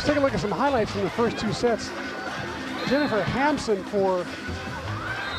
Let's take a look at some highlights from the first two sets. Jennifer Hampson for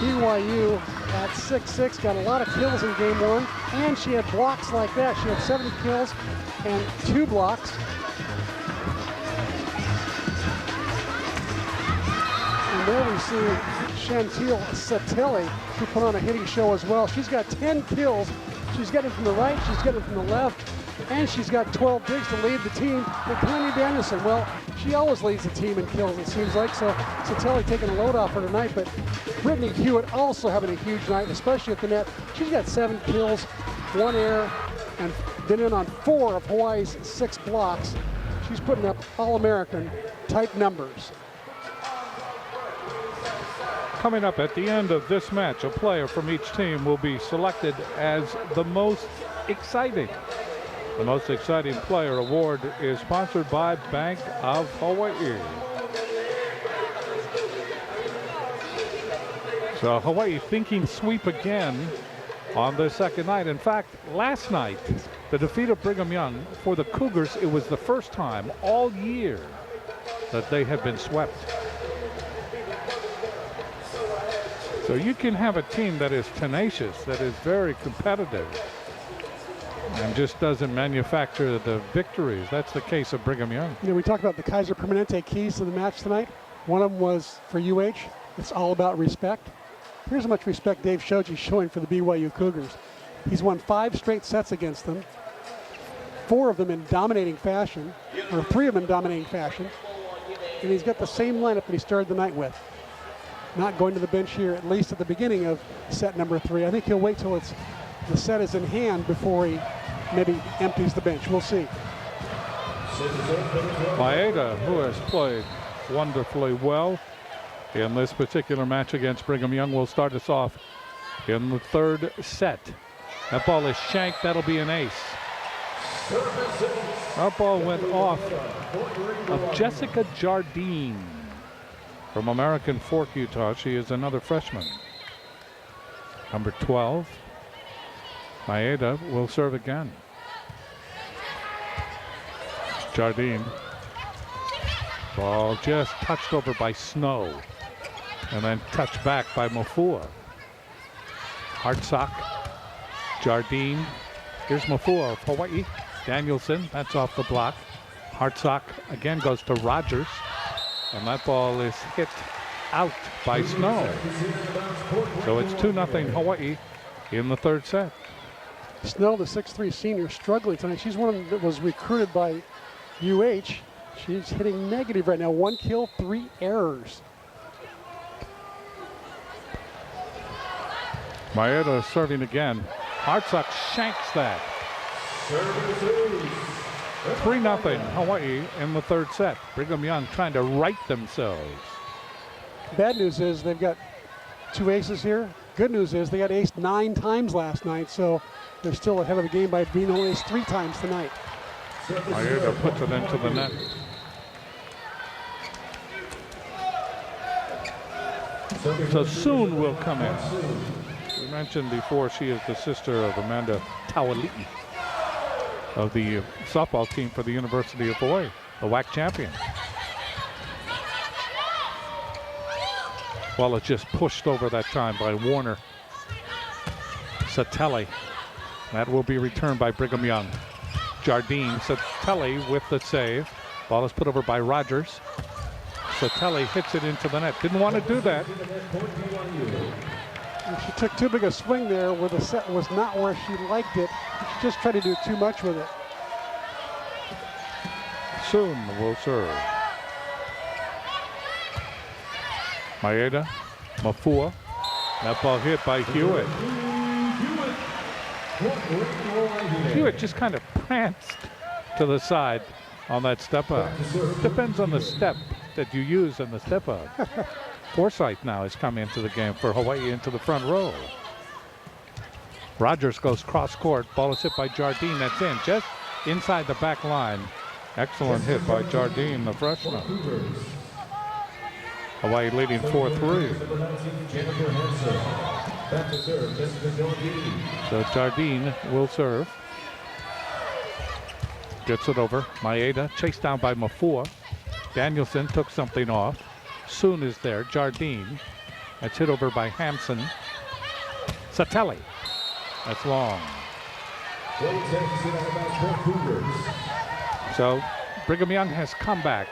BYU at 6'6", got a lot of kills in game one, and she had blocks like that. She had 70 kills and 2 blocks. And there we see Chantil Satelli, who put on a hitting show as well. She's got 10 kills. She's getting from the right, she's getting from the left, and she's got 12 digs to lead the team. And Connie Danielson, well, she always leads the team in kills, it seems like, so Satelli taking a load off her tonight, but Brittany Hewitt also having a huge night, especially at the net. She's got 7 kills, 1 error, and been in on 4 of Hawaii's 6 blocks. She's putting up All-American type numbers. Coming up at the end of this match, a player from each team will be selected as the most exciting. The most exciting player award is sponsored by Bank of Hawaii. So Hawaii thinking sweep again on the second night. In fact, last night, the defeat of Brigham Young for the Cougars, it was the first time all year that they have been swept. So you can have a team that is tenacious, that is very competitive, and just doesn't manufacture the victories. That's the case of Brigham Young. You know, we talked about the Kaiser Permanente keys to the match tonight. One of them was for UH. It's all about respect. Here's how much respect Dave Shoji's showing for the BYU Cougars. He's won 5 straight sets against them, 4 of them in dominating fashion, or 3 of them in dominating fashion. And he's got the same lineup that he started the night with. Not going to the bench here, at least at the beginning of set number 3. I think he'll wait till the set is in hand before he maybe empties the bench. We'll see. Maeda, who has played wonderfully well in this particular match against Brigham Young, will start us off in the 3rd set. That ball is shanked. That'll be an ace. That ball went off of Jessica Jardine from American Fork, Utah. She is another freshman. Number 12. Maeda will serve again. Jardine. Ball just touched over by Snow. And then touched back by Mafua. Hartsock. Jardine. Here's Mafua of Hawaii. Danielson, that's off the block. Hartsock again goes to Rogers. And that ball is hit out by Snow. So it's 2-0 Hawaii in the 3rd set. Snow, the 6'3" senior, struggling tonight. She's one that was recruited by UH. She's hitting negative right now. 1 kill, 3 errors. Maeda serving again. Hartsock shanks that. 3-0 Hawaii in the 3rd set. Brigham Young trying to right themselves. Bad news is they've got 2 aces here. Good news is they got aced 9 times last night, so they're still ahead of the game by being only aced 3 times tonight. Maeda puts it into the net. So Soon will come in. We mentioned before she is the sister of Amanda Tauali'i of the softball team for the University of Hawaii, the WAC champion. Well, it's just pushed over that time by Warner. Satelli. That will be returned by Brigham Young. Jardine. Satelli with the save. Ball is put over by Rogers. Satelli hits it into the net. Didn't want to do that. She took too big a swing there where the set was not where she liked it. She just tried to do too much with it. Soon will serve. Maeda, Mafua. That ball hit by Hewitt. Hewitt just kind of pranced to the side on that step up. Depends on the step that you use in the step up. Forsyth now has come into the game for Hawaii into the front row. Rogers goes cross court. Ball is hit by Jardine. That's in just inside the back line. Excellent hit by Jardine, the freshman. Hawaii leading 4-3. So Jardine will serve. Gets it over. Maeda chased down by Mafua. Danielson took something off. Soon is there. Jardine. That's hit over by Hampson. Satelli. That's long. So Brigham Young has come back.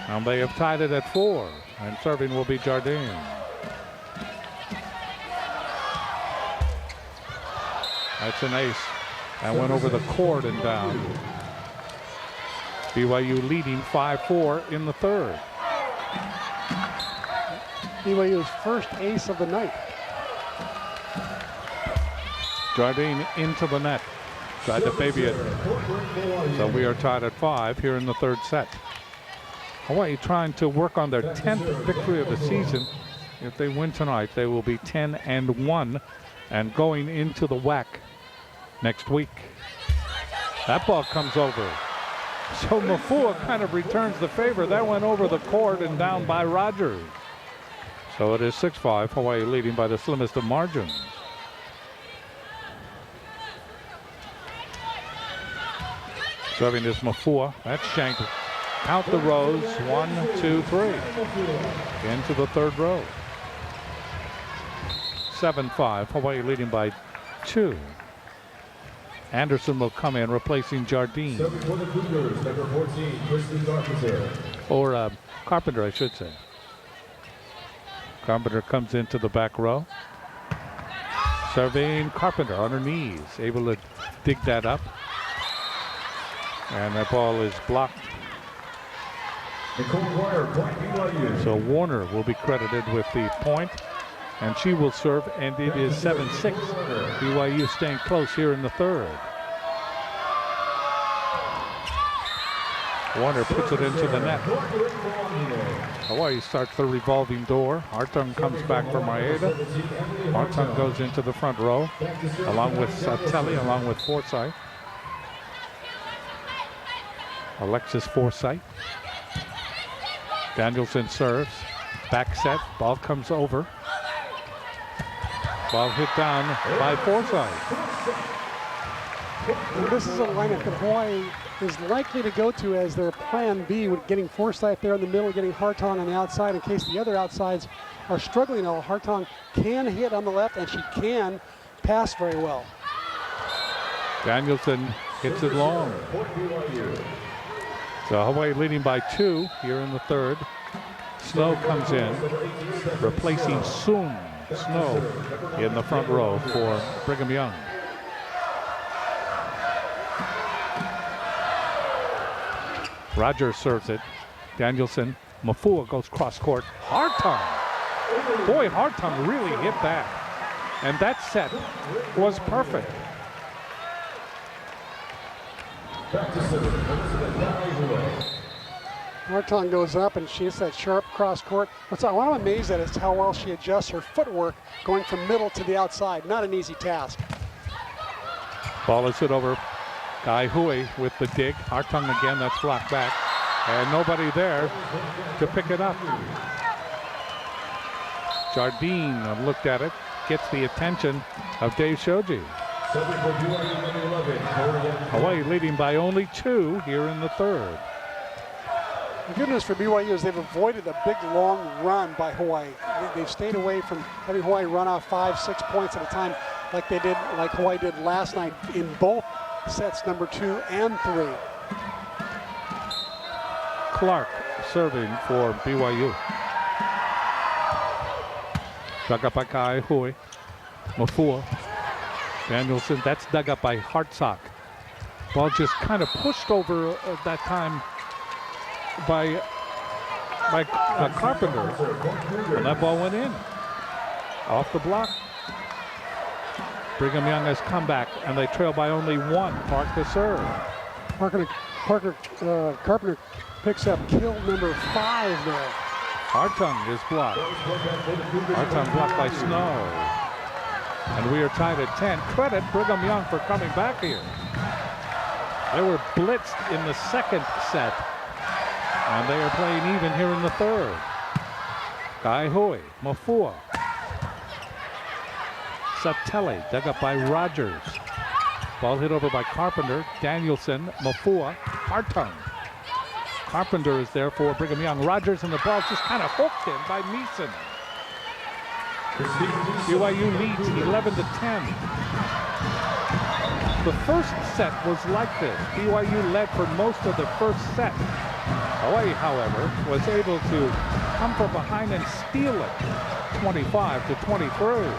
And they have tied it at 4. And serving will be Jardine. That's an ace. And went over the cord and down. BYU leading 5-4 in the third. BYU's first ace of the night. Jardine into the net. Tried to baby it. So we are tied at 5 here in the third set. Hawaii trying to work on their 10th victory of the season. If they win tonight, they will be 10-1 and going into the WAC next week. That ball comes over. So Mafua kind of returns the favor. That went over the court and down by Rogers. So it is 6-5, Hawaii leading by the slimmest of margins. Serving is Mafua. That's shanked. Count the rows. 1, 2, 3. Into the third row. 7-5, Hawaii leading by 2. Anderson will come in, replacing Jardine. Or Carpenter, I should say. Carpenter comes into the back row. Serving Carpenter on her knees, able to dig that up. And that ball is blocked. So Warner will be credited with the point, and she will serve, and it is 7-6. BYU staying close here in the third. Warner puts it into the net. Hawaii starts the revolving door. Hartung comes back for Maeda. Hartung goes into the front row, along with Satelli, along with Forsyth. Alexis Forsyth. Danielson serves. Back set. Ball comes over. Ball hit down by Forsyth. This is a lineup that Hawaii is likely to go to as their plan B, with getting Forsyth there in the middle, getting Hartung on the outside in case the other outsides are struggling. Now, Hartung can hit on the left, and she can pass very well. Danielson hits it long. So Hawaii leading by 2 here in the third. Snow comes in, replacing Soon. Snow in the front row for Brigham Young. Rogers serves it. Danielson. Mafua goes cross court. Hartung. Boy, Hartung really hit that. And that set was perfect. Hartung goes up and she hits that sharp cross court. What I'm amazed at is how well she adjusts her footwork going from middle to the outside. Not an easy task. Ball is hit over. Kai Hui with the dig. Hartung again, that's blocked back. And nobody there to pick it up. Jardine looked at it, gets the attention of Dave Shoji. Hawaii leading by only 2 here in the third. The good news for BYU is they've avoided a big long run by Hawaii. They've stayed away from having Hawaii run off 5-6 points at a time like Hawaii did last night in both sets number 2 and 3. Clark serving for BYU. Dug up by Kai Hui. Mafua. Danielson, that's dug up by Hartsock. Ball just kind of pushed over that time by Carpenter. And that ball went in. Off the block. Brigham Young has come back, and they trail by only 1. Park to serve. Carpenter picks up kill number 5 there. Hartung is blocked. Hartung blocked by Snow. And we are tied at 10. Credit Brigham Young for coming back here. They were blitzed in the second set, and they are playing even here in the third. Kai Hui, Mafua. Satelli, dug up by Rogers. Ball hit over by Carpenter. Danielson, Mafua, Hartung. Carpenter is there for Brigham Young. Rogers, and the ball just kind of hooked in by Meeson. BYU leads 11-10. The first set was like this. BYU led for most of the first set. Hawaii, however, was able to come from behind and steal it, 25-23.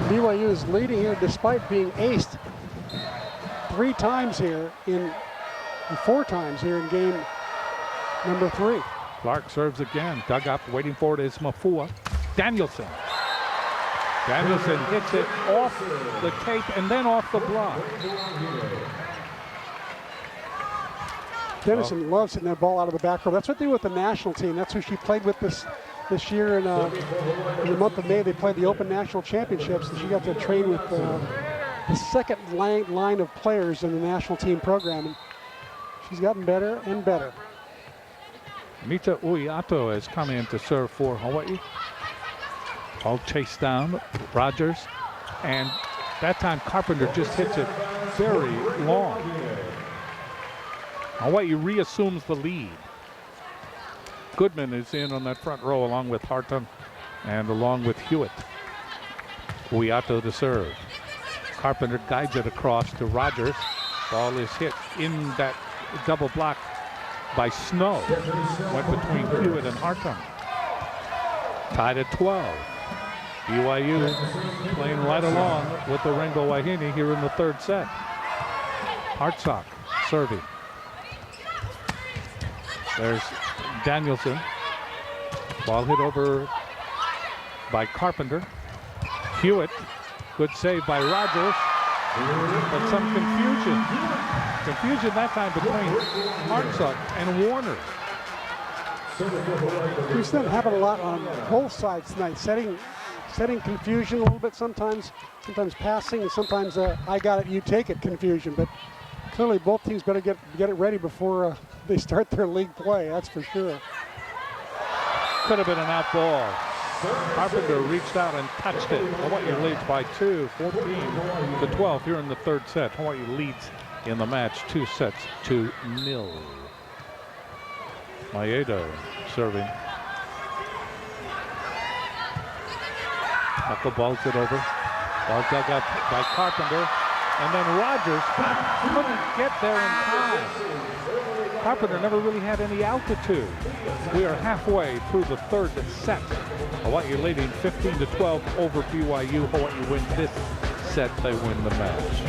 BYU is leading here despite being aced 3 times here and 4 times here in game number 3. Clark serves again. Dug up, waiting for it is Mafua. Danielson. Danielson hits it off the tape and then off the block. Dennison loves hitting that ball out of the back row. That's what they do with the national team. That's who she played with this year in the month of May. They played the Open National Championships, and she got to train with the second line of players in the national team program. And she's gotten better and better. Mita Uiato has come in to serve for Hawaii. All chased down, Rogers, and that time Carpenter just hits it very long. Hawaii reassumes the lead. Goodman is in on that front row along with Hartung and along with Hewitt. Uiato to serve. Carpenter guides it across to Rogers. Ball is hit in that double block by Snow. Went between Hewitt and Hartung. Tied at 12. BYU playing right along with the Rainbow Wahine here in the third set. Hartsock serving. There's Danielson. Ball hit over by Carpenter. Hewitt, good save by Rogers, but some confusion. Confusion that time between Hartsock and Warner. We've seen it happen a lot on both sides tonight, setting confusion a little bit sometimes passing, and sometimes I got it, you take it confusion. But clearly both teams better get it ready before they start their league play, that's for sure. Could have been an out ball. Carpenter reached out and touched it. Hawaii leads by 2, 14-12 here in the third set. Hawaii leads in the match 2-0. Maeda serving. Knuckleballs it over. Ball dug up by Carpenter. And then Rogers couldn't get there in time. Carpenter never really had any altitude. We are halfway through the third set. Hawaii leading 15-12 over BYU. Hawaii wins this set, they win the match.